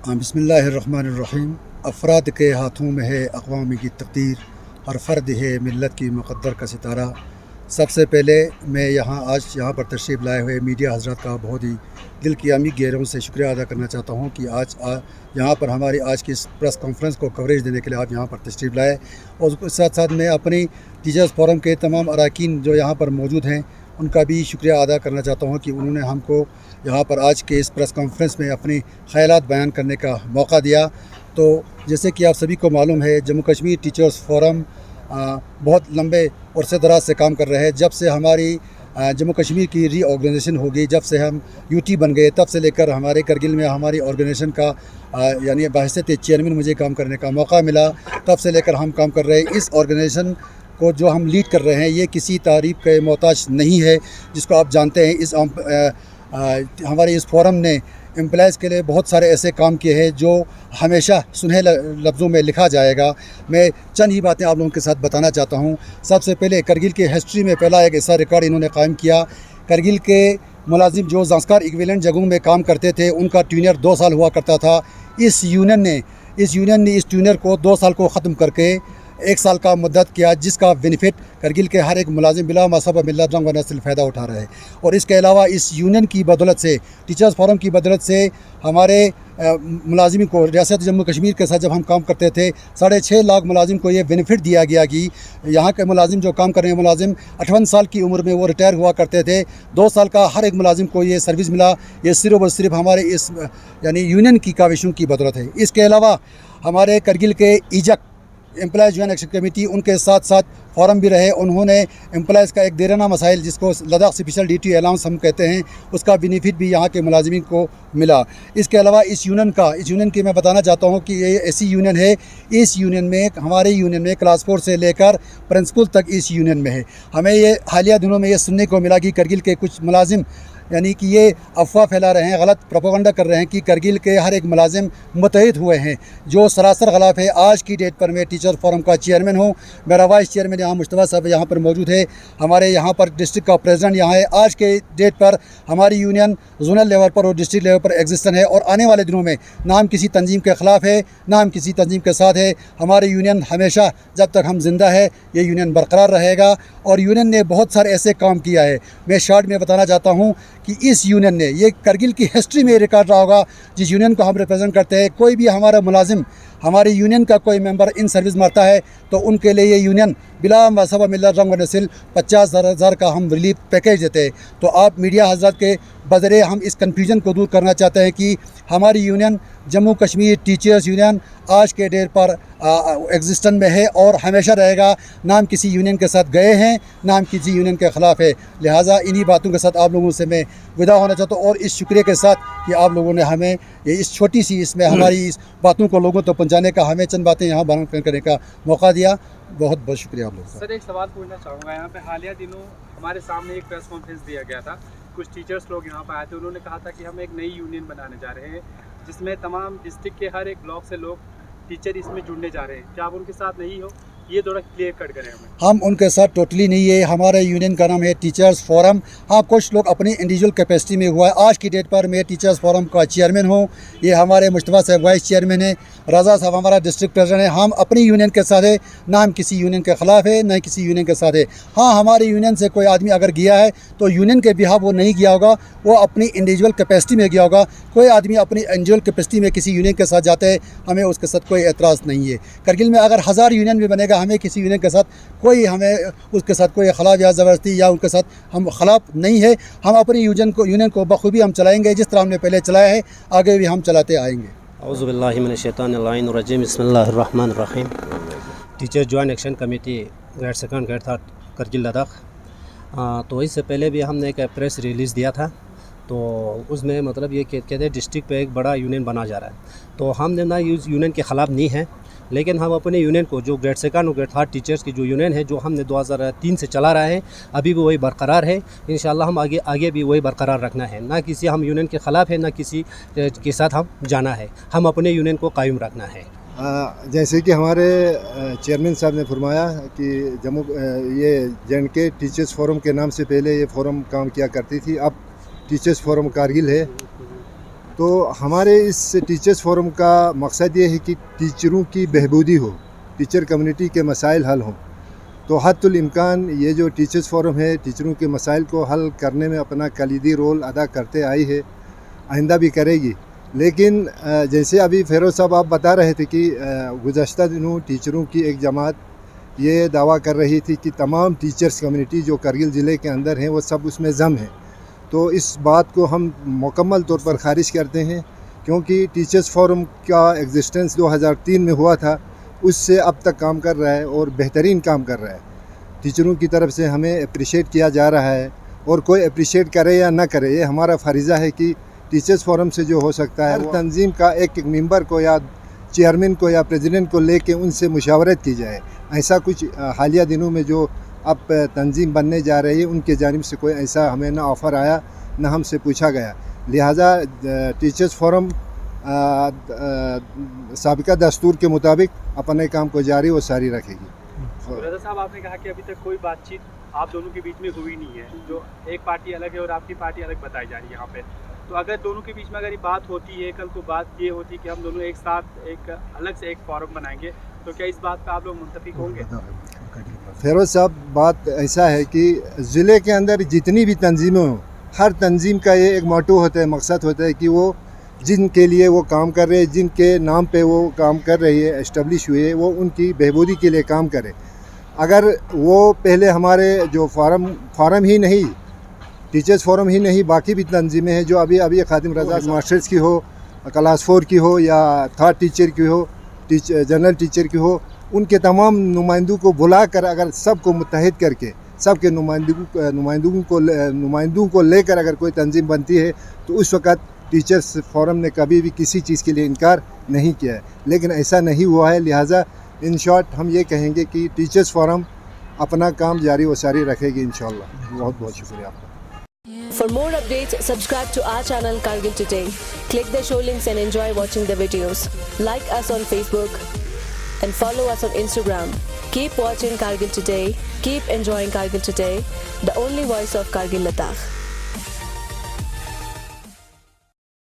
बिस्मिल्लाहिर्रहमानिर्रहीम। अफराद के हाथों में है अक़वाम की तक़दीर, हर फ़र्द है मिल्लत की मुक़द्दर का सितारा। सबसे पहले मैं आज यहाँ पर तशरीफ़ लाए हुए मीडिया हज़रात का बहुत ही दिल की अमीर गहराइयों से शुक्रिया अदा करना चाहता हूँ कि आज यहाँ पर हमारी आज की इस प्रेस कॉन्फ्रेंस को कवरेज देने के लिए आप यहाँ पर तशरीफ़ लाए। और उसके साथ साथ मैं अपनी टीचर्स फोरम के तमाम अरकान जो यहाँ पर मौजूद हैं उनका भी शुक्रिया अदा करना चाहता हूँ कि उन्होंने हमको यहाँ पर आज के इस प्रेस कॉन्फ्रेंस में अपने ख़यालात बयान करने का मौका दिया। तो जैसे कि आप सभी को मालूम है, जम्मू कश्मीर टीचर्स फोरम बहुत लंबे अरसे दराज से काम कर रहे हैं। जब से हमारी जम्मू कश्मीर की रीऑर्गेनाइजेशन हो गई, जब से हम यूटी बन गए, तब से लेकर हमारे करगिल में हमारी ऑर्गेनाइजेशन का यानी बहैसियत चेयरमैन मुझे काम करने का मौका मिला। तब से लेकर हम काम कर रहे हैं। इस ऑर्गेनाइजेशन को जो हम लीड कर रहे हैं ये किसी तारीफ़ के मोहताज नहीं है, जिसको आप जानते हैं। हमारे इस फोरम ने एम्प्लॉयज़ के लिए बहुत सारे ऐसे काम किए हैं जो हमेशा सुनहरे लफ्ज़ों में लिखा जाएगा। मैं चंद ही बातें आप लोगों के साथ बताना चाहता हूँ। सबसे पहले करगिल के हिस्ट्री में पहला एक ऐसा रिकॉर्ड इन्होंने कायम किया। करगिल के मुलाजिम जो ज़ांस्कार इक्विवेलेंट जगहों में काम करते थे उनका ट्यूनर 2 साल हुआ करता था। इस यूनियन ने इस ट्यूनर को 2 साल को ख़त्म करके 1 साल का मुद्दत किया, जिसका बेनिफिट करगिल के हर एक मुलाजिम बिला मज़हब मिल्लत रंग व नस्ल फ़ायदा उठा रहे हैं। और इसके अलावा इस यूनियन की बदौलत से, टीचर्स फोरम की बदौलत से हमारे मुलाजिम को रियासत जम्मू कश्मीर के साथ जब हम काम करते थे 6.5 लाख मुलाजिम को ये बेनिफिट दिया गया कि यहाँ के मुलाजिम जो काम कर रहे हैं मुलाजिम 58 साल की उम्र में वो रिटायर हुआ करते थे। 2 साल का हर एक मुलाजिम को ये सर्विस मिला। ये सिर्फ़ और सिर्फ हमारे इस यानी यूनियन की काविशों की बदौलत है। इसके अलावा हमारे करगिल के ईजक एम्प्लॉयज़ जॉइंट एक्शन कमेटी उनके साथ साथ फोरम भी रहे। उन्होंने एम्प्लॉयज़ का एक देराना मसाइल जिसको लद्दाख स्पेशल ड्यूटी अलाउंस हम कहते हैं, उसका बेनिफिट भी यहाँ के मुलाजिमीन को मिला। इसके अलावा इस यूनियन की मैं बताना चाहता हूँ कि ये ऐसी यूनियन है, इस यूनियन में हमारे यूनियन में क्लास 4 से लेकर प्रिंसिपल तक इस यूनियन में है। हमें ये हालिया दिनों में ये सुनने को मिला कि करगिल के कुछ मुलाजिम यानी कि ये अफवाह फैला रहे हैं, गलत प्रोपेगेंडा कर रहे हैं कि करगिल के हर एक मुलाजिम मुत्तहिद हुए हैं, जो सरासर गलत है। आज की डेट पर मैं टीचर फोरम का चेयरमैन हूँ। मेरा वाइस चेयरमैन यहाँ मुश्तबा साहब यहाँ पर मौजूद है। हमारे यहाँ पर डिस्ट्रिक्ट का प्रेसिडेंट यहाँ है। आज के डेट पर हमारी यूनियन जोनल लेवल पर और डिस्ट्रिक्ट लेवल पर एग्जिस्टेंट है। और आने वाले दिनों में ना हम किसी तंजीम के ख़िलाफ़ है, ना हम किसी तंजीम के साथ है। हमारी यूनियन हमेशा जब तक हम जिंदा है ये यूनियन बरकरार रहेगा। और यूनियन ने बहुत सारे ऐसे काम किया है। मैं शॉर्ट में बताना चाहता हूँ कि इस यूनियन ने, ये करगिल की हिस्ट्री में रिकॉर्ड रहा होगा, जिस यूनियन को हम रिप्रेजेंट करते हैं, कोई भी हमारा मुलाजिम हमारी यूनियन का कोई मेंबर इन सर्विस मरता है तो उनके लिए ये यूनियन बिला मज़हब मिल्लत रंग व नस्ल 50,000 का हम रिलीफ पैकेज देते हैं। तो आप मीडिया हज़रात के बज़रिए हम इस कन्फ्यूजन को दूर करना चाहते हैं कि हमारी union Jammu Kashmir teachers union आज के डेट पर एग्जिस्टेंस में है और हमेशा रहेगा। ना हम किसी यूनियन के साथ गए हैं, ना हम किसी यूनियन के ख़िलाफ़ है। लिहाजा इन्हीं बातों के साथ आप लोगों से मैं विदा होना चाहता हूँ और इस शुक्रिया के साथ कि आप लोगों ने हमें ये इस छोटी सी इसमें हमारी इस बातों को लोगों तक पहुँचाने का, हमें चंद बातें यहाँ बयान करने का मौका दिया। बहुत बहुत शुक्रिया आप लोगों का। सर, एक सवाल पूछना चाहूँगा। यहाँ पे हालिया दिनों हमारे सामने एक प्रेस कॉन्फ्रेंस दिया गया था। कुछ टीचर्स लोग यहाँ पर आए थे, उन्होंने कहा था कि हम एक नई यूनियन बनाने जा रहे हैं जिसमें तमाम डिस्ट्रिक्ट के हर एक ब्लॉक से लोग टीचर इसमें जुड़ने जा रहे हैं। क्या आप उनके साथ नहीं हो? ये थोड़ा क्लियर कट करें हमें। हम उनके साथ टोटली नहीं है। हमारे यूनियन का नाम है टीचर्स फोरम। हाँ, कुछ लोग अपनी इंडिविजुअल कैपेसिटी में हुआ है। आज की डेट पर मैं टीचर्स फोरम का चेयरमैन हूँ। ये हमारे मुश्तबा साहब वाइस चेयरमैन है, रज़ा साहब हमारा डिस्ट्रिक्ट प्रेसिडेंट है। हम अपनी यूनियन के साथ है, ना हम किसी यूनियन के ख़िलाफ़ है, ना किसी यूनियन के साथ है। हाँ, हमारी यूनियन से कोई आदमी अगर गया है तो यूनियन के बिहाफ वो नहीं गया होगा, वो अपनी इंडिविजुअल कैपेसिटी में गया होगा। कोई आदमी अपनी इंडिविजुअल कैपेसिटी में किसी यूनियन के साथ जाता है, हमें उसके साथ कोई एतराज़ नहीं है। करगिल में अगर 1000 यूनियन भी बनेगा, हमें किसी यूनियन के साथ कोई हमें उसके साथ कोई खिलाफ या ज़बरदस्ती या उनके साथ हम खिलाफ नहीं है। हम अपनी यूनियन को बखूबी हम चलाएंगे, जिस तरह हमने पहले चलाया है आगे भी हम चलाते आएंगे। औज़ु बिल्लाहि मिनश शैतानिर रजीम, बिस्मिल्लाहिर्रहमानिर्रहीम। Teacher joint action committee grade 2 grade 3 Kargil Ladakh. तो इससे पहले भी हमने एक प्रेस रिलीज़ दिया था, तो उसमें मतलब ये कहते हैं डिस्ट्रिक्ट पे एक बड़ा यूनियन बना जा रहा है। तो हमने ना इस यूनियन के ख़िलाफ़ नहीं है, लेकिन हम अपने यूनियन को जो ग्रेड 2 और ग्रेड 3 टीचर्स की जो यूनियन है, जो हमने 2003 से चला रहा है, अभी भी वही बरकरार है। इंशाल्लाह हम आगे भी वही बरकरार रखना है। ना किसी हम यूनियन के ख़िलाफ़ है, ना किसी के साथ हम जाना है। हम अपने यूनियन को कायम रखना है। जैसे कि हमारे चेयरमैन साहब ने फरमाया कि ये J&K टीचर्स फोरम के नाम से पहले ये फोरम काम किया करती थी। अब टीचर्स फोरम कारगिल है। तो हमारे इस टीचर्स फोरम का मकसद ये है कि टीचरों की बहबूदी हो, टीचर कम्युनिटी के मसाइल हल हों। तो हद्दुल इम्कान ये जो टीचर्स फोरम है टीचरों के मसाइल को हल करने में अपना कलीदी रोल अदा करते आई है, आइंदा भी करेगी। लेकिन जैसे अभी फेरोज़ साहब आप बता रहे थे कि गुज़श्ता दिनों टीचरों की एक जमात ये दावा कर रही थी कि तमाम टीचर्स कम्युनिटी जो करगिल ज़िले के अंदर हैं वो सब उसमें ज़म है। तो इस बात को हम मुकम्मल तौर पर ख़ारिज करते हैं, क्योंकि टीचर्स फोरम का एग्जिस्टेंस 2003 में हुआ था, उससे अब तक काम कर रहा है और बेहतरीन काम कर रहा है। टीचरों की तरफ से हमें अप्रिशिएट किया जा रहा है, और कोई अप्रिशिएट करे या ना करे ये हमारा फ़रीज़ा है कि टीचर्स फोरम से जो हो सकता है, हर तंजीम का एक एक मेंबर को या चेयरमैन को या प्रेसिडेंट को लेके उनसे मुशावरत की जाए। ऐसा कुछ हालिया दिनों में जो अब तंजीम बनने जा रही है उनके जानिब से कोई ऐसा हमें ना ऑफ़र आया ना हमसे पूछा गया। लिहाजा टीचर्स फोरम साबिका दस्तूर के मुताबिक अपने काम को जारी व सारी रखेगी। रज़ा साहब, आपने कहा कि अभी तक कोई बातचीत आप दोनों के बीच में हुई नहीं है, जो एक पार्टी अलग है और आपकी पार्टी अलग बताई जा रही है यहाँ पे। तो अगर दोनों के बीच में अगर ये बात होती है, कल को बात ये होती कि हम दोनों एक साथ एक अलग से एक फोरम बनाएंगे, तो क्या इस बात पर आप लोग मुत्तफिक होंगे? फेरोज़ साहब, बात ऐसा है कि ज़िले के अंदर जितनी भी तंजीमें हों, हर तंजीम का ये एक मोटो होता है, मकसद होता है कि वो जिनके लिए वो काम कर रहे हैं, जिनके नाम पे वो काम कर रही है, इस्टब्लिश हुए है, वो उनकी बहबूदी के लिए काम करे। अगर वो पहले हमारे जो फारम ही नहीं, टीचर्स फोरम ही नहीं, बाकी भी तंजीमें हैं जो अभी खादिम रज़ा मास्टर्स की हो, क्लास 4 की हो या थर्ड टीचर की हो, जनरल टीचर की हो, उनके तमाम नुमाइंदों को बुलाकर अगर सबको मुत्तहिद करके सबके नुमाइंदों को लेकर अगर कोई तंजीम बनती है तो उस वक़्त टीचर्स फोरम ने कभी भी किसी चीज़ के लिए इनकार नहीं किया है। लेकिन ऐसा नहीं हुआ है, लिहाजा इन शॉर्ट हम ये कहेंगे कि टीचर्स फोरम अपना काम जारी व सारी रखेगी इंशाअल्लाह। बहुत बहुत शुक्रिया आपका। For more updates, subscribe to our channel Kargil Today. Click the show links and enjoy watching the videos. Like us on Facebook and follow us on Instagram. Keep watching Kargil Today. Keep enjoying Kargil Today, the only voice of Kargil Ladakh.